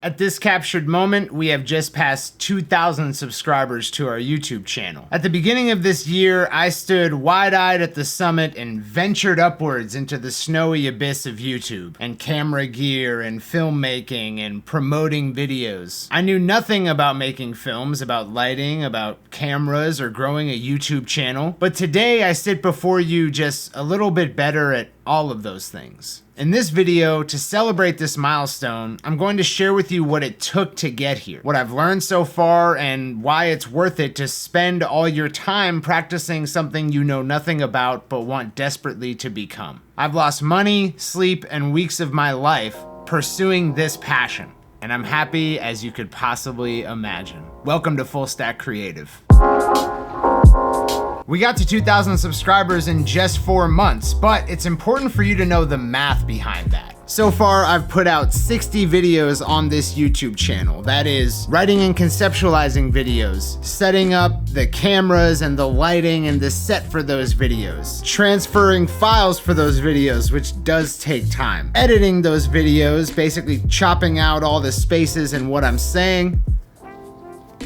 At this captured moment, we have just passed 2,000 subscribers to our YouTube channel. At the beginning of this year, I stood wide-eyed at the summit and ventured upwards into the snowy abyss of YouTube and camera gear and filmmaking and promoting videos. I knew nothing about making films, about lighting, about cameras, or growing a YouTube channel, but today I sit before you just a little bit better at all of those things. In this video, to celebrate this milestone, I'm going to share with you what it took to get here, what I've learned so far, and why it's worth it to spend all your time practicing something you know nothing about but want desperately to become. I've lost money, sleep, and weeks of my life pursuing this passion, and I'm happy as you could possibly imagine. Welcome to Full Stack Creative. We got to 2,000 subscribers in just 4 months, but it's important for you to know the math behind that. So far, I've put out 60 videos on this YouTube channel. That is, writing and conceptualizing videos, setting up the cameras and the lighting and the set for those videos, transferring files for those videos, which does take time, editing those videos, basically chopping out all the spaces and what I'm saying,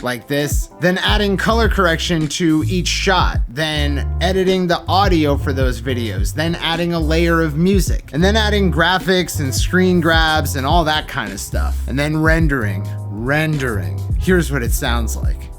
like this, then adding color correction to each shot, then editing the audio for those videos, then adding a layer of music, and then adding graphics and screen grabs and all that kind of stuff, and then rendering. Here's what it sounds like.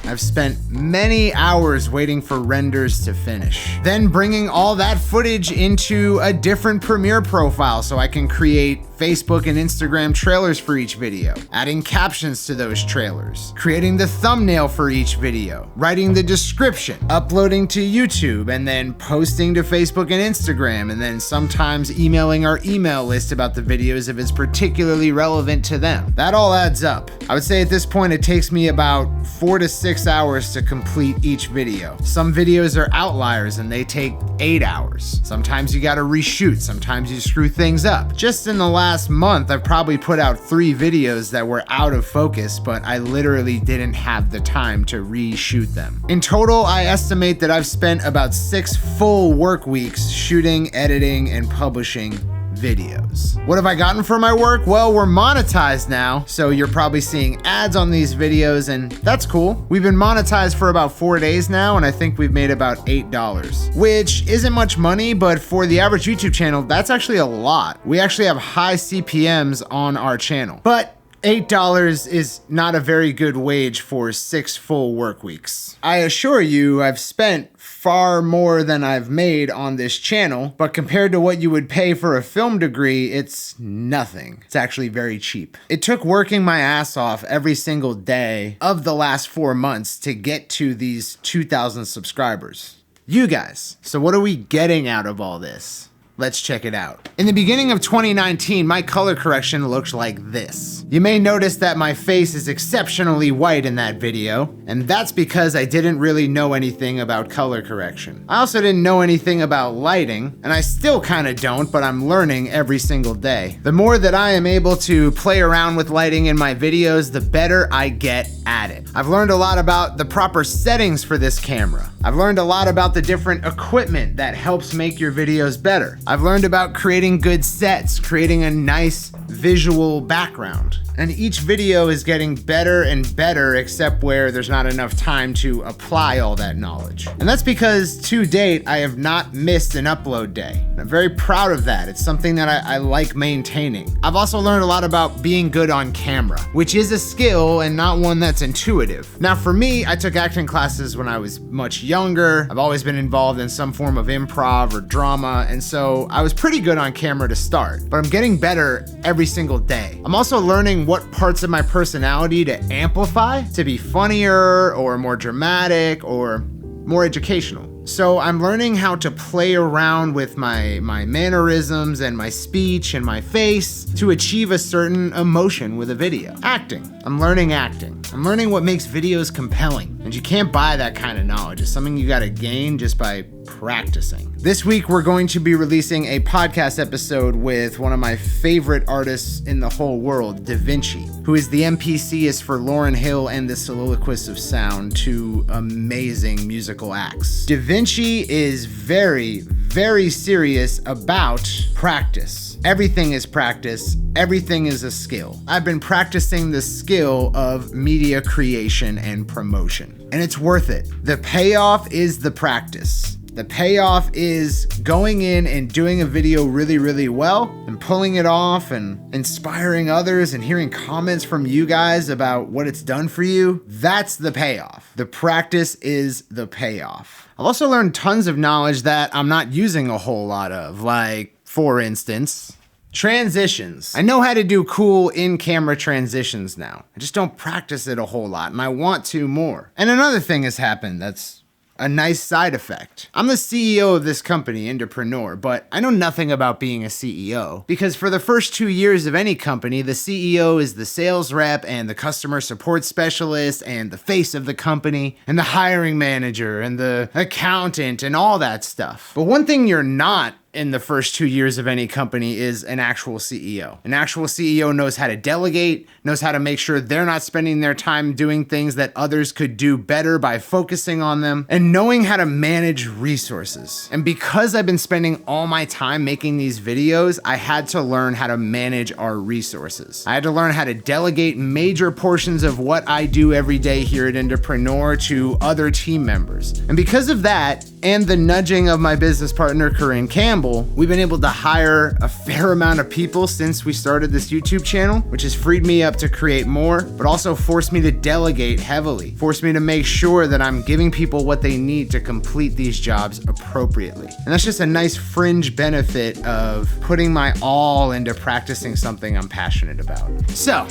I've spent many hours waiting for renders to finish, then bringing all that footage into a different Premiere profile so I can create Facebook and Instagram trailers for each video, adding captions to those trailers, creating the thumbnail for each video, writing the description, uploading to YouTube, and then posting to Facebook and Instagram, and then sometimes emailing our email list about the videos if it's particularly relevant to them. That all adds up. I would say at this point it takes me about 4 to 6 hours to complete each video. Some videos are outliers and they take 8 hours. Sometimes you gotta reshoot, sometimes you screw things up. Just in the last month, I've probably put out 3 videos that were out of focus, but I literally didn't have the time to reshoot them. In total, I estimate that I've spent about 6 full work weeks shooting, editing, and publishing videos. What have I gotten for my work? Well, we're monetized now, so you're probably seeing ads on these videos, and that's cool. We've been monetized for about 4 days now, and I think we've made about $8, which isn't much money, but for the average YouTube channel, that's actually a lot. We actually have high CPMs on our channel, but $8 is not a very good wage for 6 full work weeks. I assure you, I've spent far more than I've made on this channel, but compared to what you would pay for a film degree, it's nothing. It's actually very cheap. It took working my ass off every single day of the last 4 months to get to these 2,000 subscribers. You guys. So what are we getting out of all this? Let's check it out. In the beginning of 2019, my color correction looked like this. You may notice that my face is exceptionally white in that video, and that's because I didn't really know anything about color correction. I also didn't know anything about lighting, and I still kinda don't, but I'm learning every single day. The more that I am able to play around with lighting in my videos, the better I get at it. I've learned a lot about the proper settings for this camera. I've learned a lot about the different equipment that helps make your videos better. I've learned about creating good sets, creating a nice visual background. And each video is getting better and better, except where there's not enough time to apply all that knowledge. And that's because to date, I have not missed an upload day. And I'm very proud of that. It's something that I like maintaining. I've also learned a lot about being good on camera, which is a skill and not one that's intuitive. Now for me, I took acting classes when I was much younger. I've always been involved in some form of improv or drama, and so I was pretty good on camera to start, but I'm getting better every single day. I'm also learning what parts of my personality to amplify to be funnier or more dramatic or more educational. So I'm learning how to play around with my mannerisms and my speech and my face to achieve a certain emotion with a video. Acting. I'm learning acting. I'm learning what makes videos compelling. And you can't buy that kind of knowledge. It's something you got to gain just by practicing. This week, we're going to be releasing a podcast episode with one of my favorite artists in the whole world, Da Vinci, who is the MPCist for Lauryn Hill and the Soliloquists of Sound, two amazing musical acts. Da Vinci is very, very serious about practice. Everything is practice. Everything is a skill. I've been practicing the skill of media creation and promotion, and it's worth it. The payoff is the practice. The payoff is going in and doing a video really, really well and pulling it off and inspiring others and hearing comments from you guys about what it's done for you. That's the payoff. The practice is the payoff. I've also learned tons of knowledge that I'm not using a whole lot of, like, for instance, transitions. I know how to do cool in-camera transitions now. I just don't practice it a whole lot, and I want to more. And another thing has happened that's a nice side effect. I'm the CEO of this company, Entrepreneur, but I know nothing about being a CEO because for the first 2 years of any company, the CEO is the sales rep and the customer support specialist and the face of the company and the hiring manager and the accountant and all that stuff. But one thing you're not in the first 2 years of any company is an actual CEO. An actual CEO knows how to delegate, knows how to make sure they're not spending their time doing things that others could do better by focusing on them, and knowing how to manage resources. And because I've been spending all my time making these videos, I had to learn how to manage our resources. I had to learn how to delegate major portions of what I do every day here at Entrepreneur to other team members. And because of that, and the nudging of my business partner, Corinne Campbell, we've been able to hire a fair amount of people since we started this YouTube channel, which has freed me up to create more, but also forced me to delegate heavily, forced me to make sure that I'm giving people what they need to complete these jobs appropriately. And that's just a nice fringe benefit of putting my all into practicing something I'm passionate about. So,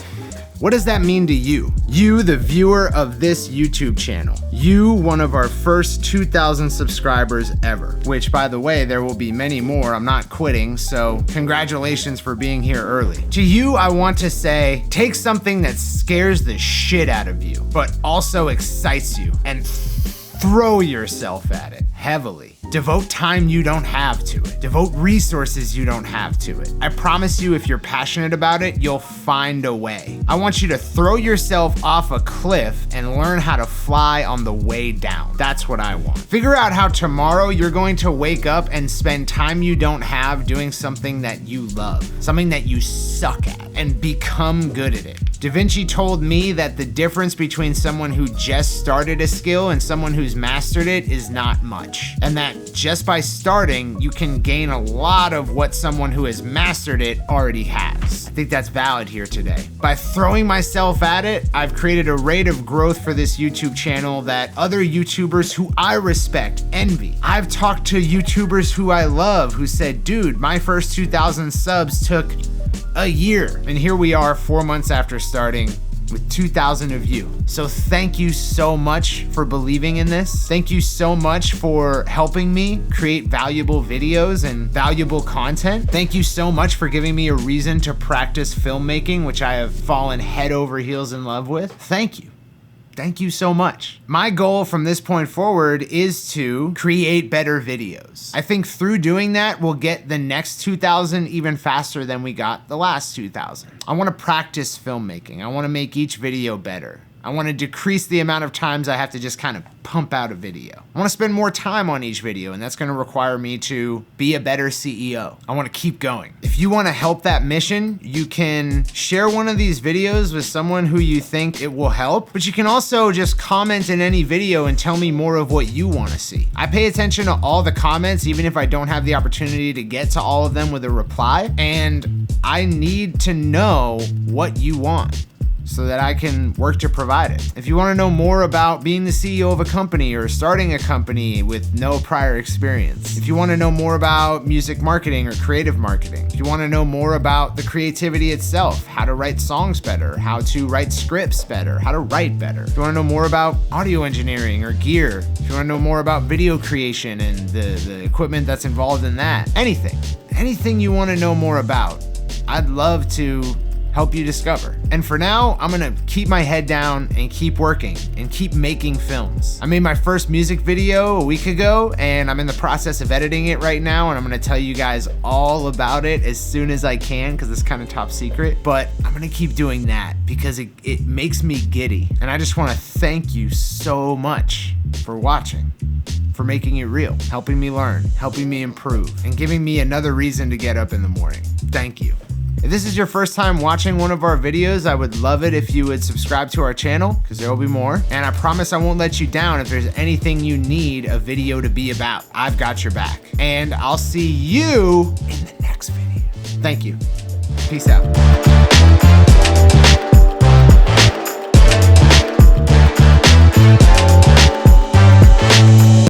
what does that mean to you? You, the viewer of this YouTube channel. You, one of our first 2,000 subscribers ever, which, by the way, there will be many more. I'm not quitting, so congratulations for being here early. To you, I want to say, take something that scares the shit out of you, but also excites you, and throw yourself at it heavily. Devote time you don't have to it. Devote resources you don't have to it. I promise you, if you're passionate about it, you'll find a way. I want you to throw yourself off a cliff and learn how to fly on the way down. That's what I want. Figure out how tomorrow you're going to wake up and spend time you don't have doing something that you love, something that you suck at, and become good at it. Da Vinci told me that the difference between someone who just started a skill and someone who's mastered it is not much. And that just by starting, you can gain a lot of what someone who has mastered it already has. I think that's valid here today. By throwing myself at it, I've created a rate of growth for this YouTube channel that other YouTubers who I respect envy. I've talked to YouTubers who I love who said, dude, my first 2,000 subs took a year. And here we are 4 months after starting with 2,000 of you. So thank you so much for believing in this. Thank you so much for helping me create valuable videos and valuable content. Thank you so much for giving me a reason to practice filmmaking, which I have fallen head over heels in love with. Thank you. Thank you so much. My goal from this point forward is to create better videos. I think through doing that, we'll get the next 2,000 even faster than we got the last 2,000. I want to practice filmmaking. I want to make each video better. I want to decrease the amount of times I have to just kind of pump out a video. I want to spend more time on each video, and that's going to require me to be a better CEO. I want to keep going. If you want to help that mission, you can share one of these videos with someone who you think it will help, but you can also just comment in any video and tell me more of what you want to see. I pay attention to all the comments, even if I don't have the opportunity to get to all of them with a reply, and I need to know what you want so that I can work to provide it. If you want to know more about being the CEO of a company or starting a company with no prior experience, if you want to know more about music marketing or creative marketing, if you want to know more about the creativity itself, how to write songs better, how to write scripts better, how to write better, if you want to know more about audio engineering or gear, if you want to know more about video creation and the equipment that's involved in that, anything you want to know more about, I'd love to help you discover. And for now, I'm gonna keep my head down and keep working and keep making films. I made my first music video a week ago, and I'm in the process of editing it right now, and I'm gonna tell you guys all about it as soon as I can, because it's kind of top secret. But I'm gonna keep doing that because it makes me giddy. And I just wanna thank you so much for watching, for making it real, helping me learn, helping me improve, and giving me another reason to get up in the morning. Thank you. If this is your first time watching one of our videos, I would love it if you would subscribe to our channel, because there will be more. And I promise I won't let you down if there's anything you need a video to be about. I've got your back. And I'll see you in the next video. Thank you. Peace out.